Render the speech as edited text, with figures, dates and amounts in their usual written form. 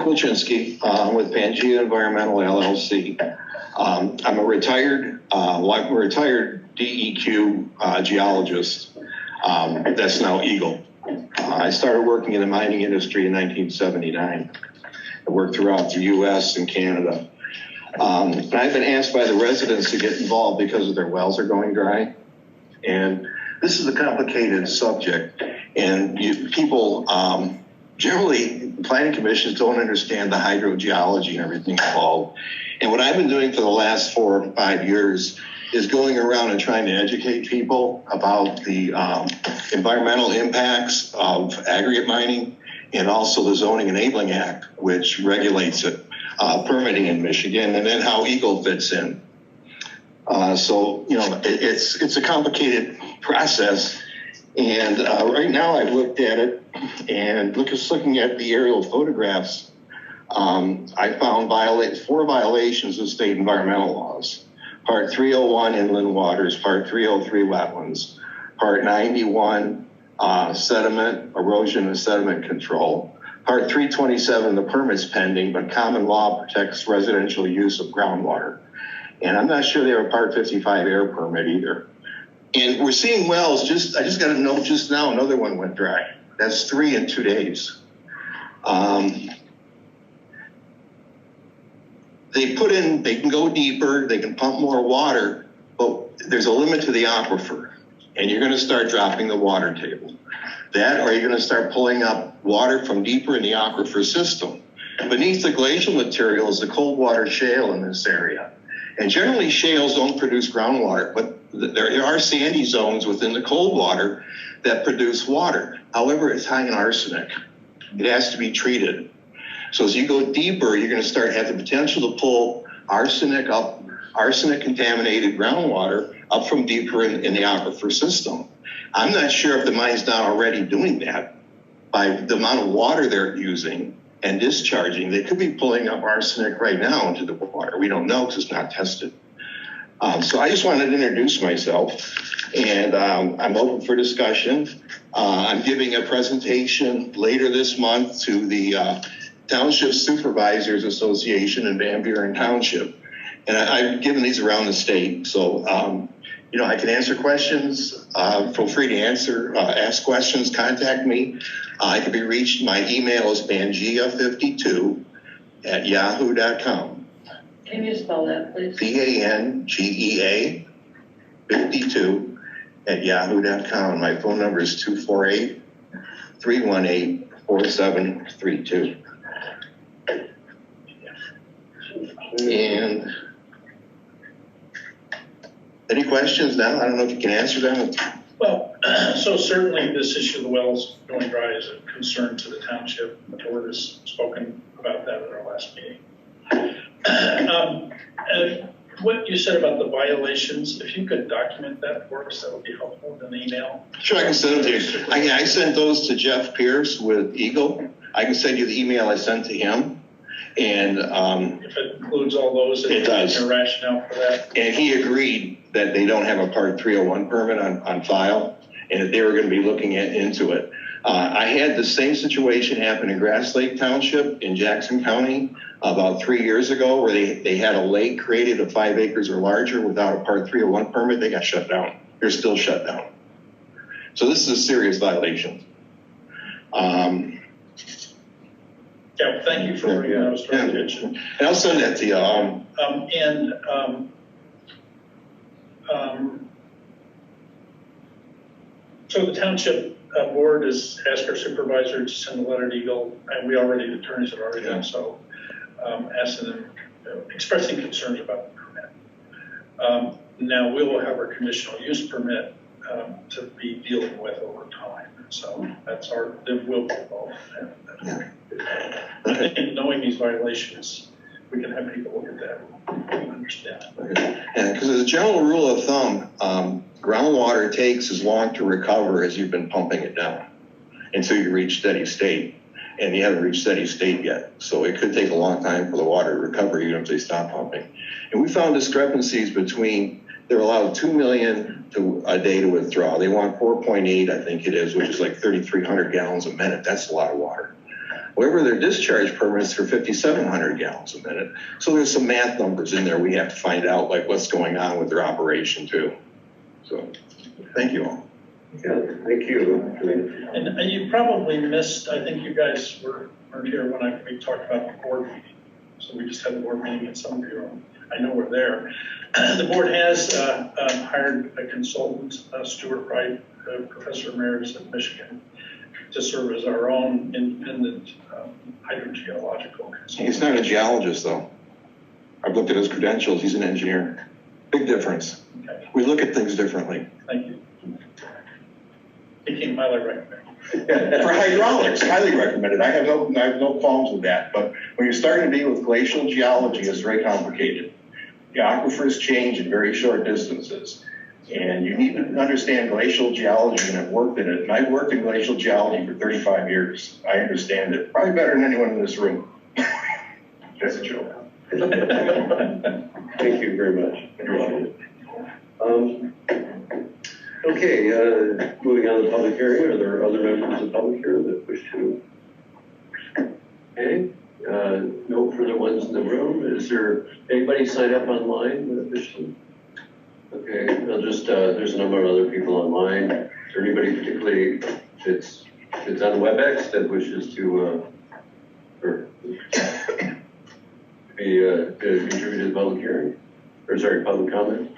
Wilczynski with Pangea Environmental LLC. I'm a retired DEQ geologist. That's now Eagle. I started working in the mining industry in 1979. I worked throughout the U.S. and Canada. And I've been asked by the residents to get involved because of their wells are going dry. And this is a complicated subject. And people, generally, planning commissions don't understand the hydrogeology and everything involved. And what I've been doing for the last 4 or 5 years is going around and trying to educate people about the environmental impacts of aggregate mining and also the Zoning Enabling Act, which regulates it, permitting in Michigan, and then how Eagle fits in. So, you know, it's a complicated process. And right now I've looked at it and just looking at the aerial photographs, I found 4 violations of state environmental laws. Part 301 inland waters, Part 303 wetlands, Part 91 sediment, erosion and sediment control, Part 327 the permit's pending, but common law protects residential use of groundwater. And I'm not sure they have a Part 55 air permit either. And we're seeing wells, I just got a note just now, another one went dry. That's 3 in 2 days. They can go deeper, they can pump more water, but there's a limit to the aquifer. And you're gonna start dropping the water table. That, or you're gonna start pulling up water from deeper in the aquifer system. Beneath the glacial material is the cold water shale in this area. And generally shales don't produce groundwater, but there are sandy zones within the cold water that produce water. However, it's high in arsenic. It has to be treated. So as you go deeper, you're going to have the potential to pull arsenic contaminated groundwater up from deeper in the aquifer system. I'm not sure if the mine's not already doing that by the amount of water they're using and discharging. They could be pulling up arsenic right now into the water. We don't know because it's not tested. So I just wanted to introduce myself, and I'm open for discussion. I'm giving a presentation later this month to the Township Supervisors Association in Van Buren Township. And I've given these around the state. So, you know, I can answer questions. Feel free to ask questions, contact me. I can be reached. My email is pangea52@yahoo.com. Can you spell that, please? Pangea 52@yahoo.com. My phone number is 248-318-4732. And any questions now? I don't know if you can answer them. Well, so certainly this issue of the wells going dry is a concern to the township. The board has spoken about that at our last meeting. And what you said about the violations, if you could document that for us, that would be helpful in the email. Sure, I can send them to you. I sent those to Jeff Pierce with Eagle. I can send you the email I sent to him. And if it includes all those, it does. Your rationale for that. And he agreed that they don't have a Part 301 permit on file, and that they were going to be looking into it. I had the same situation happen in Grass Lake Township in Jackson County about 3 years ago, where they had a lake created of 5 acres or larger without a Part 301 permit. They got shut down. They're still shut down. So this is a serious violation. Yeah, thank you for bringing those to our attention. And I'll send that to you. So the township board has asked our supervisor to send a letter to Eagle, and the attorneys have already done so, asking them, expressing concerns about the permit. Now we will have our conditional use permit to be dealing with over time. So that's there will be involved. I think knowing these violations, we can have people look at that and understand. And because as a general rule of thumb, groundwater takes as long to recover as you've been pumping it down until you reach steady state. And you haven't reached steady state yet. So it could take a long time for the water to recover even if they stop pumping. And we found discrepancies between, they're allowed 2 million a day to withdraw. They want 4.8, I think it is, which is like 3,300 gallons a minute. That's a lot of water. However, their discharge permits are 5,700 gallons a minute. So there's some math numbers in there we have to find out, like what's going on with their operation too. So, thank you all. Yeah, thank you. And you probably missed, I think you guys weren't here when we talked about the board meeting. So we just had the board meeting in some of you. I know we're there. The board has hired a consultant, Stuart Wright, Professor Emeritus at Michigan, to serve as our own independent hydrogeological consultant. He's not a geologist though. I've looked at his credentials. He's an engineer. Big difference. Okay. We look at things differently. Thank you. He came highly recommended. For hydraulics, highly recommended. I have no qualms with that. But when you're starting to deal with glacial geology, it's very complicated. The aquifers change in very short distances. And you need to understand glacial geology and have worked in it. And I've worked in glacial geology for 35 years. I understand it probably better than anyone in this room. That's a joke. Thank you very much. You're welcome. Okay, moving on to the public hearing. Are there other members of the public here that wish to? Okay, no further ones in the room. Is there anybody signed up online that wish to? Okay, I'll just, there's a number of other people online. Is there anybody particularly that's on WebEx that wishes to contribute to the public hearing? Or sorry, public comment?